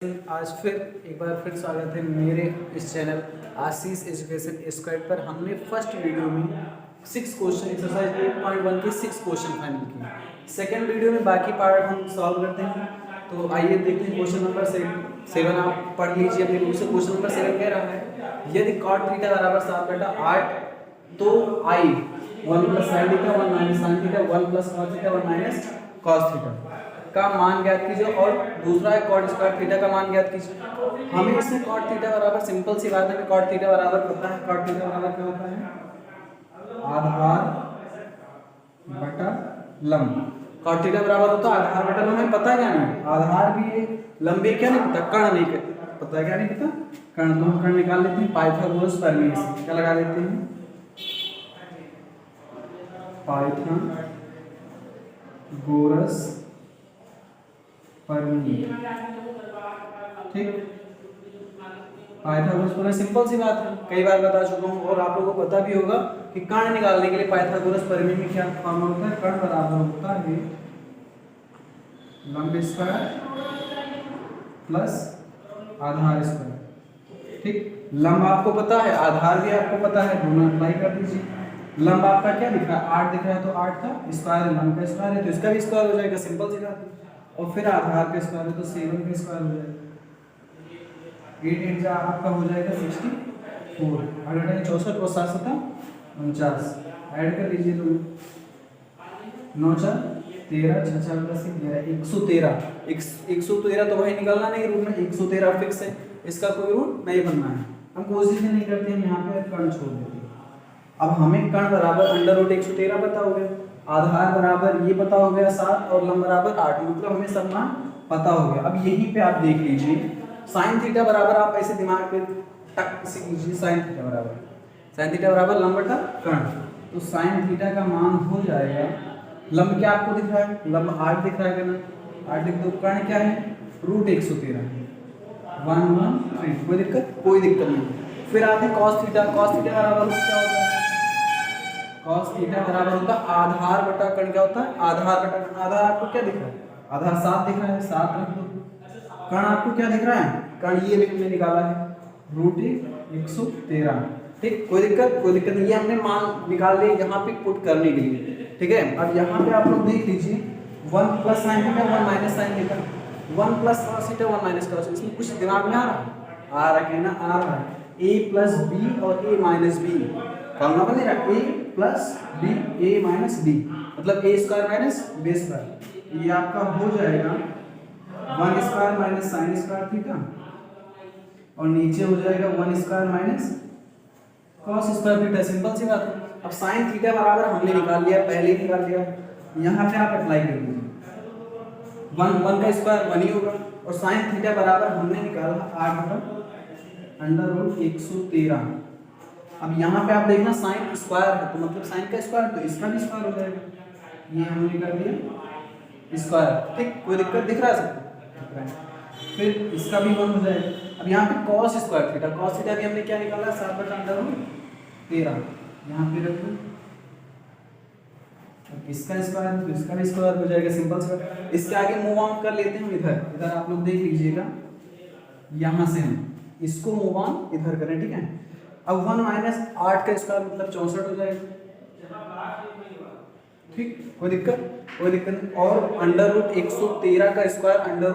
आज फिर एक बार फिर स्वागत है मेरे इस चैनल आशीष एजुकेशन स्क्वाड पर। हमने फर्स्ट वीडियो में 6 क्वेश्चन एक्सरसाइज 8.1 के 6 क्वेश्चन फाइनल किए। सेकंड वीडियो में बाकी पार्ट हम सॉल्व करते हैं। तो आइए देखते हैं क्वेश्चन नंबर 7। आप पढ़ लीजिए अपने बुक से। क्वेश्चन नंबर 7 कह रहा है यदि cot थीटा बराबर 7/8 तो I 1 + sin theta 1 - sin theta 1 + cos theta 1 - cos theta का मान ज्ञात कीजिए। और दूसरा है cot स्क्वायर थीटा का मान ज्ञात कीजिए। हमें इसमें cot थीटा बराबर सिंपल सी बात है कि cot थीटा बराबर पता है। cot थीटा बराबर क्या होता है? आधार बटा लंब। cot थीटा बराबर होता है आधार बटा लंब। हमें पता क्या नहीं? आधार भी है, लंब भी क्या नहीं पता, कर्ण नहीं पता। क्या नहीं पता? कर्ण। तो हम कर्ण निकाल लेते हैं पाइथागोरस प्रमेय से। क्या लगा देते हैं? पाइथागोरस प्रमेय। ठीक, पाइथागोरस प्रमेय सिंपल सी बात है, कई बार बता चुका हूँ और आप लोगों को पता भी होगा कि कर्ण निकालने के लिए पाइथागोरस प्रमेय में क्या फॉर्मूला होता है? कर्ण बराबर होता है लंब स्क्वायर प्लस आधार स्क्वायर। ठीक, लंब आपको पता है, आधार भी आपको पता है, दोनों अप्लाई कर दीजिए। लंब आपका क्या दिख रहा है? 8 दिख रहा है, तो 8 का स्क्वायर है, लंब का स्क्वायर है तो इसका भी स्क्वायर हो जाएगा। सिंपल सी बात है। और फिर आधार का स्क्वायर है तो 7 का स्क्वायर हो जाएगा। 8 8 जा आपका हो जाएगा 64। 64 और 7 7 49 ऐड कर लीजिए। तो 9 4 13 6 4 10 13 113 तो भाई निकलना नहीं रूट में। 113 फिक्स है, इसका कोई रूट नहीं बनना है। हम कोशिश नहीं करते, हम यहाँ पे कर्ण छोड़ देते हैं। अब हमें कर्ण बराबर √113 पता हो गया, आधार बराबर ये पता हो गया 7 और लंब बराबर 8, मतलब हमें सब मान पता हो गया। अब यहीं पे आप देख लीजिए sin थीटा बराबर, आप ऐसे दिमाग पे टक से कीजिए sin थीटा बराबर लंब बटा कर्ण। तो sin थीटा का मान हो जाएगा, लंब क्या आपको दिख रहा है? लंब 8 दिख रहा है ना, 8 लिख दो। कर्ण क्या है? √113 113। कोई दिक्कत? कोई दिक्कत नहीं। फिर आते हैं cos थीटा। cos थीटा बराबर क्या होता है? cos थीटा बराबर होता है आधार बटा कर्ण। क्या होता है? आधार बटा कर्ण। आधार आपको क्या दिख रहा है? आधार 7 दिख रहा है, 7 रख दो। कर्ण आपको क्या दिख रहा है? कर्ण ये हमने निकाला है √113। ठीक, कोई दिक्कत? कोई दिक्कत नहीं। ये हमने मान निकाल लिया यहाँ पे पुट करने के लिए। ठीक है, अब यहाँ पे आप लोग देख लीजिए 1 + sin theta 1 - sin theta 1 + cos theta 1 - cos। इसमें कुछ दिमाग में आ रहा है? आ रहा है ना? आ रहा है। a + b और a - b फॉर्मूला बनेगा a + b a - b, मतलब a² - b²। ये आपका हो जाएगा 1² - sin² थीटा और नीचे हो जाएगा 1² - cos² थीटा। सिंपल सी बात है। अब sin थीटा बराबर हमने निकाल लिया, पहले ही निकाल लिया। यहाँ पे आप अप्लाई कर दीजिए, 1 का स्क्वायर 1 ही होगा और sin थीटा बराबर हमने निकाला 8/√113। अब यहाँ पे आप देखना sin स्क्वायर है तो मतलब sin का स्क्वायर, तो इसका भी स्क्वायर हो जाएगा। ये हमने कर दिया स्क्वायर। ठीक, कोई दिक्कत दिख रहा है सबको? फिर इसका भी 1 हो जाएगा। अब यहाँ पे cos square theta, cos theta भी हमने क्या निकाला? 7/√13। यहाँ पे रख दो। अब इसका स्क्वायर तो इसका भी स्क्वायर हो जाएगा। सिंपल सा। इसके आगे मूव ऑन कर लेते हैं हम। इधर आप लोग देख लीजिएगा, यहाँ से हम इसको मूव ऑन इधर करें। ठीक है, अब 1 - 8 का स्क्वायर मतलब 64 हो जाएगा। ठीक, कोई दिक्कत? कोई दिक्कत नहीं। और √113 का स्क्वायर अंडर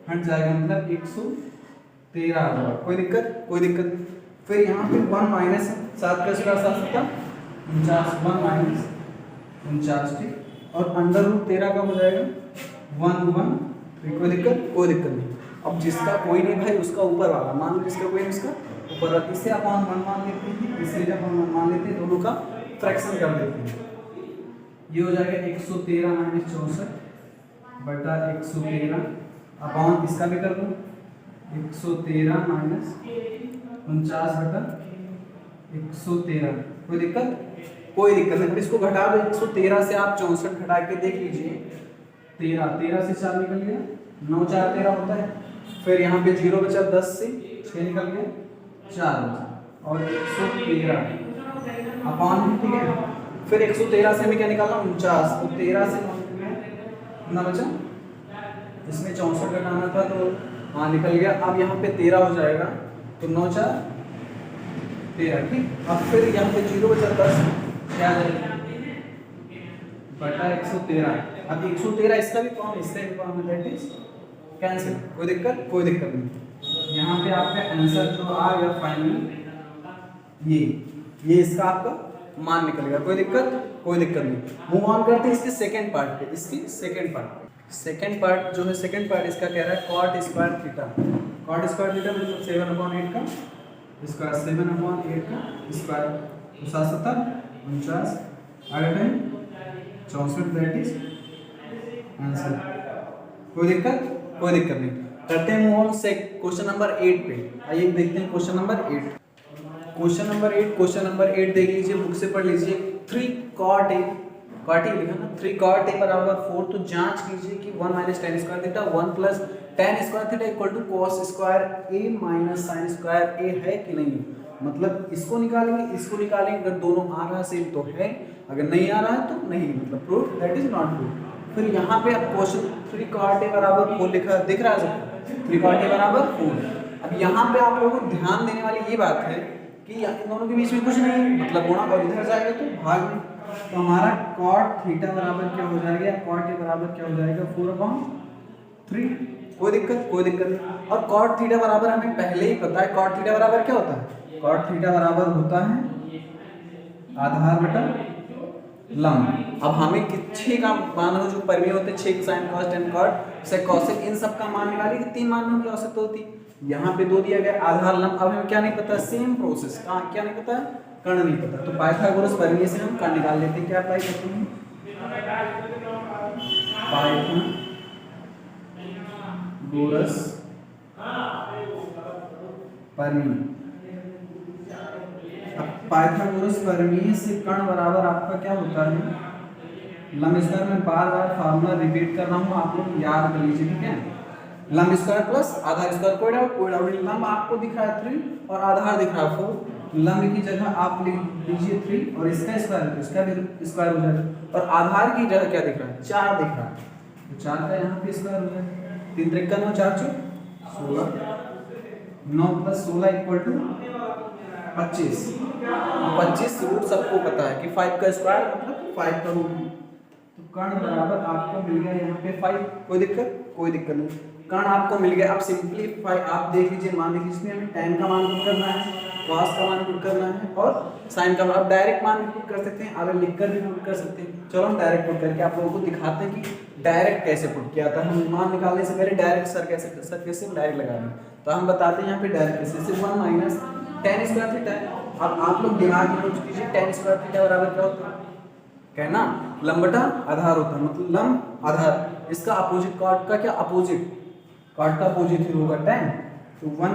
हट जाएगा, मतलब 113 आ जाएगा। कोई दिक्कत? कोई दिक्कत नहीं। फिर यहाँ पे 1 - 7 का स्क्वायर 7 7 49 1 - 49। ठीक, और √13 का हो जाएगा 1 1। कोई दिक्कत? कोई दिक्कत नहीं। अब जिसका कोई नहीं भाई उसका ऊपर वाला मान लो, जिसका कोई नहीं उसका ऊपर वाला। इसे अपन 1 मान लेते हैं, इसे जब हम 1 मान लेते हैं, दोनों का फ्रैक्शन कर देते हैं। ये हो जाएगा 113 - 64 बटा 113 अपॉन इसका भी कर दो 113 - 49 बटा 113। कोई दिक्कत? कोई दिक्कत नहीं। इसको घटा दो, 113 से आप 64 घटा के देख लीजिए। 13 से 4 निकल गया, 9 4 13 होता है। फिर यहाँ पे 0 बचा, 10 से 6 निकल गया, 4 बचा और 113 अपॉन। ठीक है, फिर 113 से हमें क्या निकालना? 49। तो 13 से 9 कितना बचा? इसमें 64 घटाना था तो हाँ निकल गया। अब यहाँ पे 13 हो जाएगा, तो 9 4 13, ठीक। अब फिर यहाँ पे 0 बचा 10, क्या आ जाएगा बटा 113। अब 113 इसका भी कॉमन, इसका भी कॉमन, दैट इज कैंसिल। कोई दिक्कत, कोई दिक्कत नहीं। यहाँ पे आपका आंसर जो आ गया फाइनल, ये इसका आपका मान निकल गया। कोई दिक्कत, कोई दिक्कत नहीं। मूव ऑन करते हैं इसके सेकंड पार्ट पे। इसकी सेकंड पार्ट जो है, सेकंड पार्ट इसका कह रहा है cot square theta. cot square theta मतलब 7/8 का स्क्वायर, 7/8 का स्क्वायर, तो 7 7 49, आगे टाइम 64, दैट इज आंसर। कोई दिक्कत, कोई दिक्कत नहीं। करते हैं मूव ऑन से क्वेश्चन नंबर 8 पे। आइए देखते हैं क्वेश्चन नंबर 8। क्वेश्चन नंबर 8 देख लीजिए, बुक से पढ़ लीजिए। 3 cot A, cot A लिखा ना, 3 cot A बराबर 4। तो जांच कीजिए कि 1 - tan square theta 1 + tan square theta equal to cos square A - sin square A है कि नहीं। मतलब इसको निकालेंगे, इसको निकालेंगे। अगर दोनों आ रहा है सेम तो है, अगर नहीं आ रहा है तो नहीं, मतलब proof, that is not proof. फिर यहाँ पे अब क्वेश्चन 3 cot A बराबर 4 लिखा दिख रहा है सबको, 3 cot A बराबर 4। अब यहाँ पे आप लोगों को ध्यान देने वाली ये बात है कि इन दोनों के बीच में कुछ नहीं, मतलब गुणा और इधर जाएगा तो भाग में। तो हमारा cot थीटा बराबर क्या हो जाएगा, cot A बराबर क्या हो जाएगा 4/3। कोई दिक्कत, कोई दिक्कत नहीं। और cot थीटा बराबर हमें पहले ही पता है, cot थीटा बराबर क्या होता है, cot थीटा बराबर होता है आधार बटा लंब। अब हमें छह का मान हो जो परिमेय होते हैं, 6 sin cos tan cot sec cosec, इन सब का मान निकालिए कि 3 मानों की आवश्यकता होती। यहाँ पे 2 दिया गया, आधार लंब। अब हमें क्या नहीं पता, सेम प्रोसेस का क्या नहीं पता, कर्ण नहीं पता। तो पाइथागोरस प्रमेय से हम कर्ण निकाल लेते हैं। क्या अप्लाई करते हैं, पाइथागोरस प्रमेय। अब पाइथागोरस प्रमेय से कर्ण बराबर आपका क्या होता है, लंब स्क्वायर। में बार बार फार्मूला रिपीट कर रहा हूँ, आप लोग याद कर लीजिए, ठीक है। लंब स्क्वायर प्लस आधार स्क्वायर, कोई डाउट नहीं। लंब आपको दिख रहा है 3 और आधार दिख रहा है 4। लंब की जगह आप लिख लीजिए 3 और इसका स्क्वायर, तो इसका भी स्क्वायर हो जाएगा। और आधार की जगह क्या दिख रहा है, 4 दिख रहा है, तो 4 का यहाँ पे स्क्वायर हो जाएगा। 3 3 9 4 16, 9 + 16 = 25। 25 रूट सबको पता है कि 5 का स्क्वायर मतलब 5 का रूट। तो कर्ण बराबर आपको मिल गया यहाँ पे 5। कोई दिक्कत, कोई दिक्कत नहीं। कर्ण आपको मिल गया। अब सिंपलीफाई आप देख लीजिए, मान लीजिए इसमें हमें tan का मान पुट करना है, cos का मान पुट करना है और sin का मान। आप डायरेक्ट मान पुट कर सकते हैं, अगर लिखकर भी पुट कर सकते हैं। चलो हम डायरेक्ट पुट करके आप लोगों को दिखाते हैं कि डायरेक्ट कैसे पुट किया था। हम मान निकालने से पहले डायरेक्ट सर कैसे डायरेक्ट लगा दें, तो हम बताते हैं यहाँ पे डायरेक्ट कैसे। 1 - tan स्क्वायर थीटा। अब आप लोग दिमाग में सोच लीजिए, tan स्क्वायर थीटा बराबर क्या होता है, कहना लंब बटा आधार होता है, मतलब लंब आधार। इसका अपोजिट cot का क्या अपोजिट, cot का अपोजिट ही होगा tan। तो 1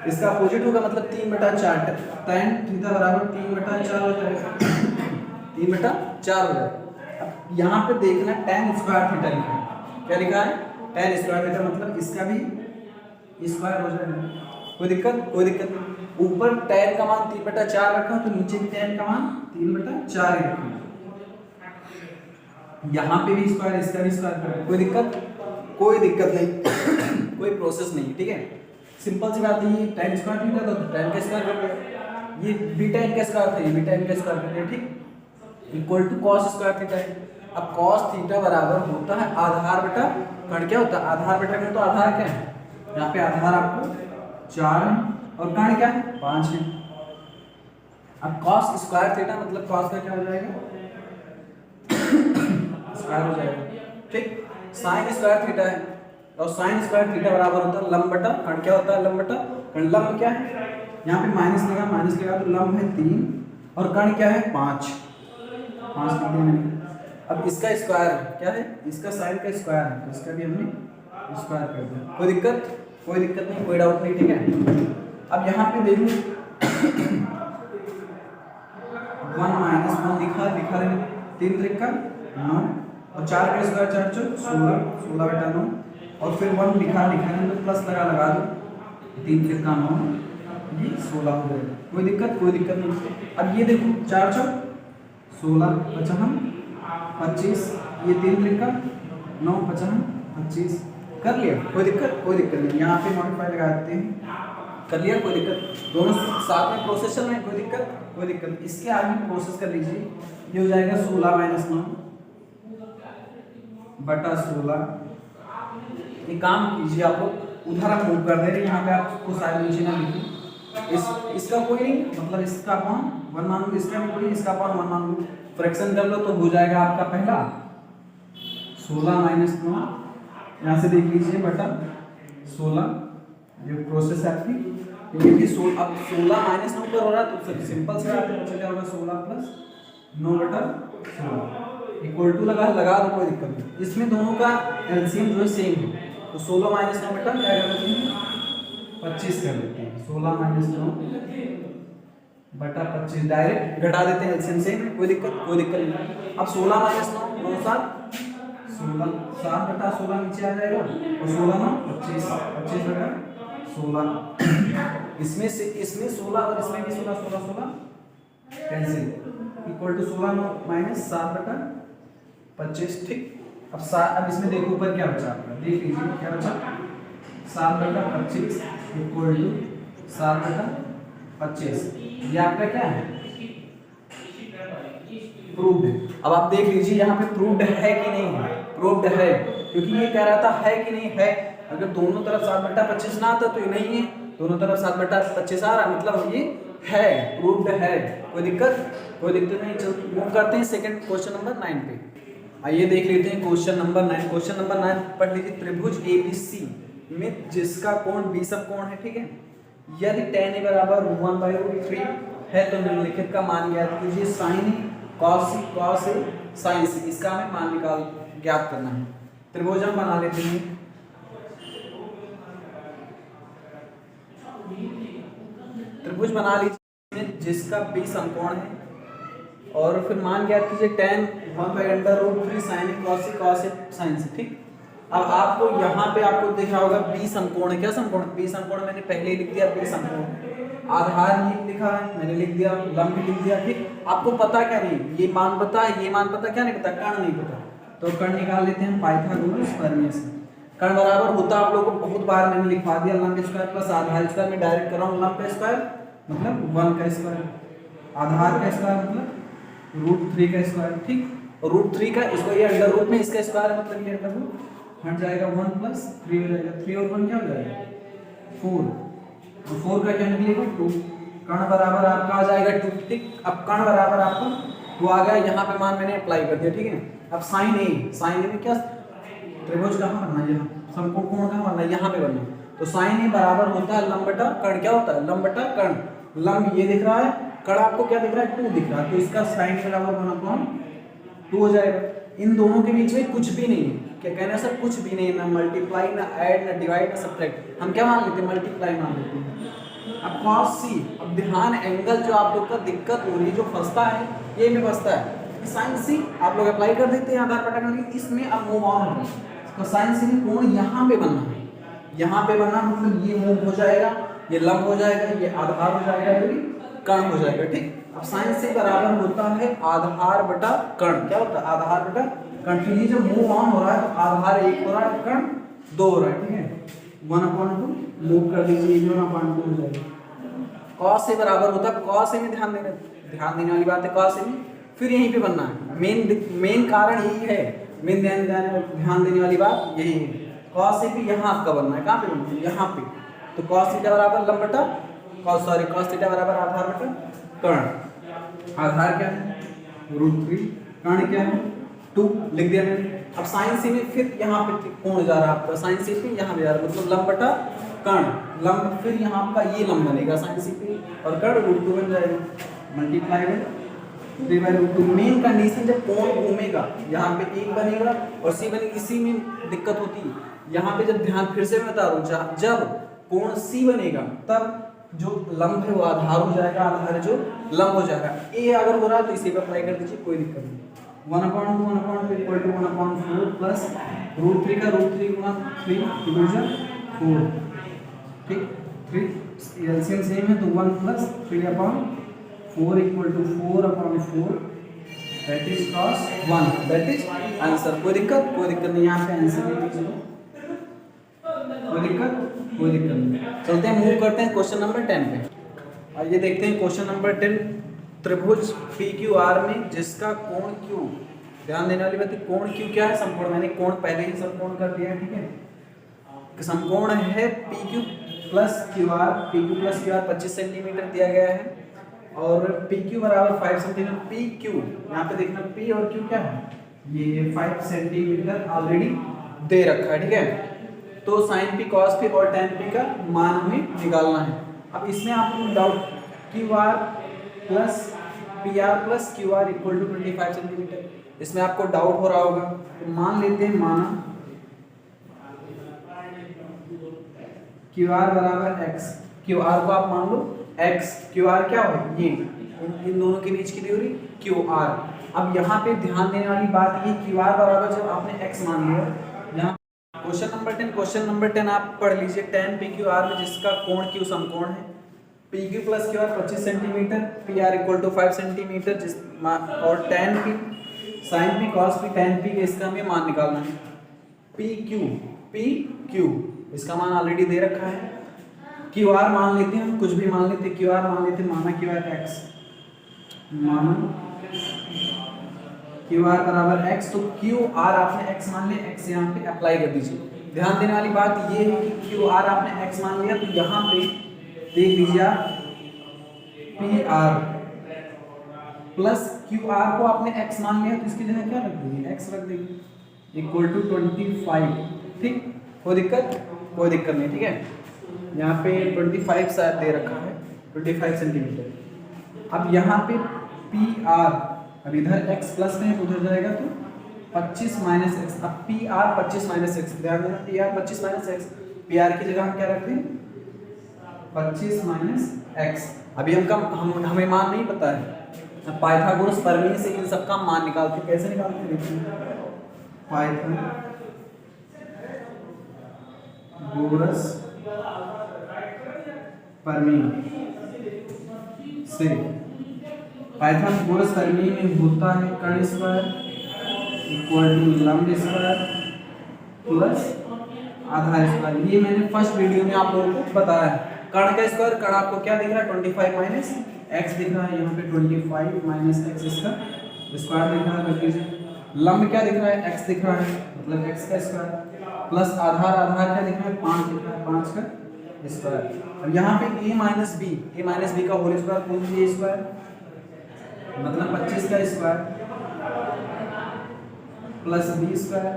- इसका अपोजिट होगा मतलब 3/4। tan थीटा बराबर 3/4 हो जाएगा, 3/4 हो जाएगा। अब यहाँ पे देखना tan स्क्वायर थीटा लिखा है, क्या लिखा है, tan स्क्वायर थीटा, मतलब इसका भी स्क्वायर हो जाएगा। कोई दिक्कत, कोई दिक्कत नहीं। ऊपर tan का मान 3/4 रखा, तो नीचे भी tan का मान 3/4 ही रखा। यहाँ पे भी स्क्वायर, इसका भी स्क्वायर कर, कोई दिक्कत, कोई दिक्कत नहीं। कोई प्रोसेस नहीं, ठीक है। सिंपल सी बात है, ये tan स्क्वायर थीटा था तो tan का स्क्वायर कर दिया, ये भी tan का स्क्वायर था, ये भी tan का स्क्वायर कर दिया, ठीक। Equal to cos square theta है। अब cos थीटा बराबर होता है आधार बटा कर्ण। क्या होता है आधार बटा कर्ण, तो आधार क्या है, यहाँ पे आधार आपको 4 है और कर्ण क्या है 5 है। अब cos स्क्वायर थीटा मतलब cos का क्या हो जाएगा, स्क्वायर हो जाएगा, ठीक। sin स्क्वायर थीटा है और sin स्क्वायर थीटा बराबर होता है लंब बटा कर्ण। क्या होता है लंब बटा कर्ण। लंब क्या है, यहाँ पे माइनस लगा तो लंब है 3 और कर्ण क्या है 5 लिख दिया मैंने। अब इसका स्क्वायर क्या है, इसका sin का स्क्वायर है, तो इसका भी हमने स्क्वायर कर दिया। कोई दिक्कत, कोई दिक्कत नहीं, कोई डाउट नहीं, ठीक है। अब यहाँ पे देखिए 1 - 1 लिखा रहे, 3 3 का 9 और 4 का स्क्वायर 4 4 16, 16/9 और फिर 1 लिखा है तो प्लस लगा दो, 3 3 का 9, ये 16 हो जाएगा। कोई दिक्कत, कोई दिक्कत नहीं। अब ये देखो 4 4 16 55 25, ये 3 3 का 9 55 25, कर लिया, कोई दिक्कत नहीं, यहाँ पे मॉडिफाई लगा देते हैं, कर लिया, कोई दिक्कत, दोनों साथ में प्रोसेस चल रहे हैं, कोई दिक्कत। इसके आगे प्रोसेस कर लीजिए, ये हो जाएगा 16 माइनस 9 बटा 16। एक काम कीजिए, आप लोग उधर हम मूव कर दे रहे हैं, यहाँ पे आपको साइड नीचे ना लिखिए, इसका कोई नहीं, मतलब इसका अपॉन 1 मान लो, इसका भी कोई नहीं, इसका अपॉन 1 मान लो, फ्रैक्शन कर लो तो हो जाएगा आपका पहला 16 माइनस 9, यहाँ से देख लीजिए बटा 16, ये प्रोसेस है आपकी, ये भी 16, अब 16 माइनस 9 पर हो रहा है तो सिंपल से आपको बचा क्या होगा 16 प्लस 9 बटा 16 इक्वल टू लगा दो, कोई दिक्कत नहीं। इसमें दोनों का एलसीएम जो है सेम है, तो 16 माइनस 9 बटा क्या कर देते हैं 25 कर देते हैं, 16 माइनस 9 बटा 25 डायरेक्ट घटा देते हैं, एलसीएम सेम है, कोई दिक्कत नहीं। अब 16 माइनस 9 9 7 16 7 बटा 16 नीचे आ जाएगा, और 16 9 25 25 बटा 16, इसमें 16 और इसमें भी 16 16 16 कैंसिल, इक्वल टू 16 9 माइनस 7 बटा 25, ठीक। अब इसमें देखो ऊपर क्या बचा आपका, देख लीजिए क्या बचा, 7 बटा 25 इक्वल टू 7 बटा 25, ये आपका क्या है प्रूव्ड है। अब आप देख लीजिए यहाँ पे प्रूव्ड है कि नहीं है, प्रूव्ड है, क्योंकि ये कह रहा था है कि नहीं है, अगर दोनों तरफ 7 बटा 25 ना आता तो ये नहीं है, दोनों तरफ 7 बटा 25 आ रहा मतलब ये है, प्रूव्ड है, कोई दिक्कत नहीं। चलो मूव करते हैं सेकंड क्वेश्चन नंबर 9 पे, आइए देख लेते हैं क्वेश्चन नंबर 9। क्वेश्चन नंबर 9 पढ़ लीजिए, त्रिभुज ABC में जिसका कोण B सब कोण है, ठीक है, यदि tan A बराबर 1/3 है तो निम्नलिखित का मान ज्ञात कीजिए, sin A cos A sin C, इसका हमें मान ज्ञात करना है। त्रिभुज हम बना लेते हैं, त्रिभुज बना लीजिए जिसका B समकोण है, और फिर मान ज्ञात कीजिए tan 1/√3 sin A cos A sin C, ठीक। अब आपको यहाँ पे आपको दिख रहा होगा B समकोण है, क्या समकोण, B समकोण मैंने पहले ही लिख दिया, B समकोण, आधार ये लिखा है मैंने लिख दिया, लंब भी लिख दिया, ठीक। आपको पता क्या नहीं, ये मान पता है, ये मान पता, क्या नहीं पता, कर्ण नहीं पता, तो कर्ण निकाल लेते हैं पाइथागोरस प्रमेय से। कर्ण बराबर होता आप लोगों को बहुत बार मैंने लिखवा दिया, लंब स्क्वायर प्लस आधार स्क्वायर, में डायरेक्ट कर रहा हूँ, लंब का स्क्वायर मतलब 1 का स्क्वायर, आधार का स्क्वायर मतलब √3 का स्क्वायर, ठीक, √3 का इसको ये अंडर रूट में इसका स्क्वायर मतलब ये अंडर रूट हट जाएगा, 1 प्लस 3 हो जाएगा, 3 और 1 क्या हो जाएगा 4, और 4 का क्या निकलेगा 2, कर्ण बराबर आपका आ जाएगा 2, ठीक। अब कर्ण बराबर आपको 2 आ गया, यहाँ पे मान मैंने अप्लाई कर दिया, ठीक है। अब sin A में क्या त्रिभुज कहाँ बनना है, यहाँ समकोण कोण कहाँ बनना है, यहाँ पे बनना है, तो sin A बराबर होता है लंब बटा कर्ण, क्या होता है लंब बटा कर्ण, लंब ये दिख रहा है, कर्ण आपको क्या दिख रहा है 2 दिख रहा है, तो इसका sin बराबर 1/2 हो जाएगा। इन दोनों के बीच में कुछ भी नहीं है, क्या कहना है सर, कुछ भी नहीं है, ना मल्टीप्लाई ना ऐड ना डिवाइड ना सब्ट्रैक्ट, हम क्या मान लेते हैं मल्टीप्लाई मान लेते हैं। अब cos C, अब ध्यान एंगल जो आप लोग का दिक्कत हो रही है, जो फंसता है ये में फंसता है, sin C आप लोग अप्लाई कर देते हैं आधार पता करने, इसमें अब मूव ऑन हो, तो sin C में कोण यहाँ पे बनना है, यहाँ पे बनना मतलब ये मूव हो जाएगा, ये लंब हो जाएगा, ये आधार हो जाएगा, ये कर्ण हो जाएगा, ठीक। अब sin C बराबर होता है आधार बटा कर्ण, क्या होता है आधार बटा कर्ण, तो ये जो मूव ऑन हो रहा है तो आधार 1 हो रहा है, कर्ण 2 हो रहा है, ठीक है, 1/2 मूव कर दीजिए, 1/2 हो जाएगा। cos A बराबर होता है, cos A में ध्यान देने वाली बात है, cos A में फिर यहीं पे बनना है, मेन कारण यही है, मेन ध्यान देने वाली बात यही है, cos A पे यहाँ आपका बनना है, कहाँ पे बनना है यहाँ पे, तो cos थीटा बराबर लंब बटा cos थीटा बराबर आधार बटा कर्ण, आधार क्या है √3, कर्ण क्या है 2 लिख दिया मैंने। अब sin C में फिर यहाँ पे कोण जा रहा है आपका, sin C पे यहाँ पे जा रहा है, मतलब लंब बटा कर्ण, लंब फिर यहाँ आपका ये लंब बनेगा sin C पे, और कर्ण √2 बन जाएगा, मल्टीप्लाई बाय 3/√2। मेन कंडीशन जब कोण घूमेगा यहाँ पे 1 बनेगा और C बनेगी, इसी में दिक्कत होती है, यहाँ पे जब ध्यान फिर से मैं बता रहा हूँ, जब कोण C बनेगा तब जो लंब है वो आधार हो जाएगा, आधार जो लंब हो जाएगा, A अगर हो रहा है तो इसी पे अप्लाई कर दीजिए, कोई दिक्कत नहीं। 1/2 इक्वल टू 1/4 प्लस √3 का √3 गुना 3 डिवीजन 4, ठीक, 3 एलसीएम सेम है तो 1 plus 3/4 equal to 4/4, that is cos 1, that is answer, कोई दिक्कत नहीं, यहाँ पे आंसर दे दीजिए। कोई दिक्कत? कोई दिक्कत नहीं। चलते हैं, मूव करते हैं क्वेश्चन नंबर 10 पे। आइए देखते हैं क्वेश्चन नंबर 10। त्रिभुज PQR में जिसका कोण Q, ध्यान देने वाली बात है, कोण Q क्या है? समकोण। मैंने कोण पहले ही समकोण कर दिया है, ठीक है। समकोण है PQ plus QR। PQ plus QR 25 centimetre दिया गया है और PQ बराबर 5 सेंटीमीटर। PQ यहाँ पे देखना, P और Q क्या है? ये 5 सेंटीमीटर ऑलरेडी दे रखा है, ठीक है। तो sin P cos P और tan P का मान हमें निकालना है। अब इसमें आपको doubt, QR plus PR plus QR equal to 25 centimetre, इसमें आपको डाउट हो रहा होगा। तो मान लेते हैं, माना QR बराबर x, QR को आप मान लो x, QR क्या हो? ये इन दोनों के बीच की दूरी QR। अब यहाँ पे ध्यान देने वाली बात ये, QR बराबर जब आपने x मान लिया, यहाँ क्वेश्चन नंबर 10 आप पढ़ लीजिए। tan PQR में जिसका कोण Q समकोण है, PQ plus QR 25 centimetre, PR equal to 5 centimetre, जिस और tan P sin P cos P tan P के इसका हमें मान निकालना है। PQ इसका मान ऑलरेडी दे रखा है। QR मान लेते हैं, कुछ भी मान लेते हैं, QR मान लेते हैं, माना QR x, माना QR बराबर x, तो QR आपने x मान लिया, x यहाँ पे अप्लाई कर दीजिए। ध्यान देने वाली बात ये है कि QR आपने x मान लिया, तो यहाँ पे देख लीजिए आप PR प्लस QR को आपने x मान लिया, तो इसकी जगह क्या रख देंगे? x रख देंगे इक्वल टू 25। ठीक, कोई दिक्कत? कोई दिक्कत नहीं, ठीक है। यहाँ पे 25 शायद दे रखा है, 25 सेंटीमीटर। अब यहाँ पे PR, अब इधर x प्लस में उधर जाएगा तो 25 माइनस एक्स। अब PR 25 माइनस एक्स, ध्यान देना, PR 25 माइनस एक्स, PR की जगह हम क्या रखते हैं? 25 माइनस एक्स। अभी हमें मान नहीं पता है, पाइथागोरस प्रमेय से इन सबका मान निकालते। कैसे निकालते हैं? देखिए, पाइथागोरस प्रमेय से, पाइथागोरस प्रमेय में होता है कर्ण स्क्वायर इक्वल टू लंब स्क्वायर प्लस आधार स्क्वायर। ये मैंने फर्स्ट वीडियो में आप लोगों को बताया है। कर्ण का स्क्वायर, कर्ण आपको क्या दिख रहा है? 25 माइनस एक्स दिख रहा है, यहाँ पे 25 माइनस एक्स इसका स्क्वायर दिख रहा है, कर लीजिए। लंब क्या दिख रहा है? x दिख रहा है, मतलब x का स्क्वायर प्लस आधार, आधार क्या दिख रहा है? 5 दिख रहा है, 5 का स्क्वायर। अब यहाँ पे a माइनस बी का होल स्क्वायर बोल दीजिए स्क्वायर, मतलब 25 का square plus b square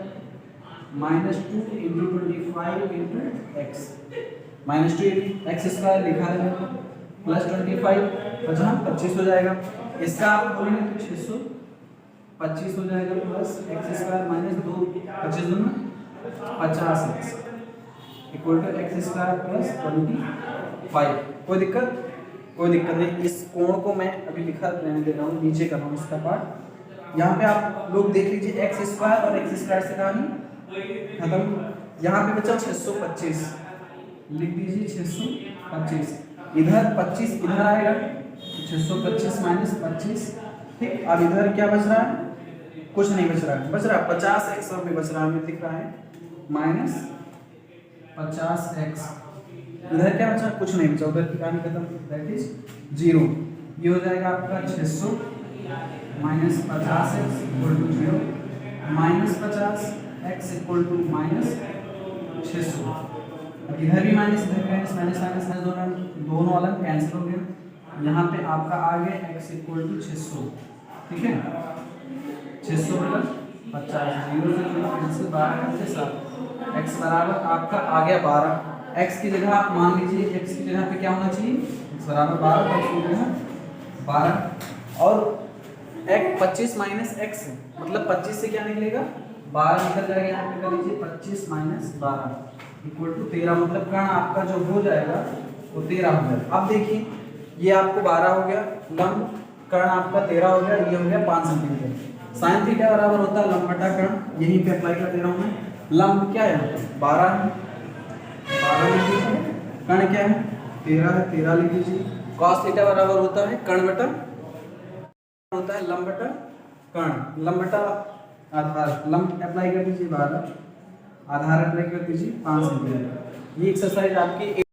minus 2 into 25 into x, minus 2 x square लिखा है मैंने, प्लस 25 जहाँ 25 हो जाएगा। इसका आप बोलेंगे तो 625 हो जाएगा, प्लस एक्स स्क्वायर माइनस 2 25 दूना 50 x equal to x square plus 25। कोई दिक्कत? कोई दिक्कत नहीं। इस कोण को मैं अभी लिखा रहने दे रहा हूँ, नीचे कर रहा हूँ इसका पार्ट। यहाँ पे आप लोग देख लीजिए, एक्स स्क्वायर और एक्स स्क्वायर से कहानी खत्म। यहाँ पे बचा 625, लिख दीजिए 625। इधर 25 इधर आएगा, 625 माइनस 25। ठीक, अब इधर क्या बच रहा है? कुछ नहीं बच रहा है, बच रहा है 50 एक्स और भी बच रहा है, हमें दिख रहा है माइनस 50 एक्स। इधर क्या बचा? कुछ नहीं बचा, उधर की कहानी खत्म, दैट इज 0। ये हो जाएगा आपका 600 minus 50 x equal to 0, minus 50 x equal to minus 600। इधर भी माइनस, इधर माइनस, माइनस माइनस माइनस दोनों अलग कैंसिल हो गए। यहाँ पे आपका आ गया x इक्वल टू 600, ठीक है। 600 मतलब 50, 0 से 0 कैंसिल, 12 से 7, x बराबर आपका आ गया 12। x की जगह आप मान लीजिए, x की जगह पे क्या होना चाहिए? x बराबर 12, x की जगह 12 और x 25 माइनस x मतलब 25 से क्या निकलेगा? 12 निकल जाएगा। यहाँ पे कर लीजिए 25 माइनस 12 इक्वल टू 13, मतलब कर्ण आपका जो हो जाएगा वो 13 हो जाएगा। अब देखिए, ये आपको 12 हो गया, लंब कर्ण आपका 13 हो गया, ये हो गया 5 सेंटीमीटर। साइन थीटा बराबर होता है लंब बटा कर्ण, यहीं पे अप्लाई कर दे रहा हूँ मैं। लंब क्या है? 12 है, 12 लिख दीजिए। कर्ण क्या है? 13 है, 13 लिख दीजिए। कॉस थीटा बराबर होता है कर्ण बटा, होता है लंब बटा कर्ण, लंब बटा आधार, लंब अप्लाई कर दीजिए 12 आधार अप्लाई कर दीजिए 5 सेंटीमीटर। ये एक्सरसाइज आपकी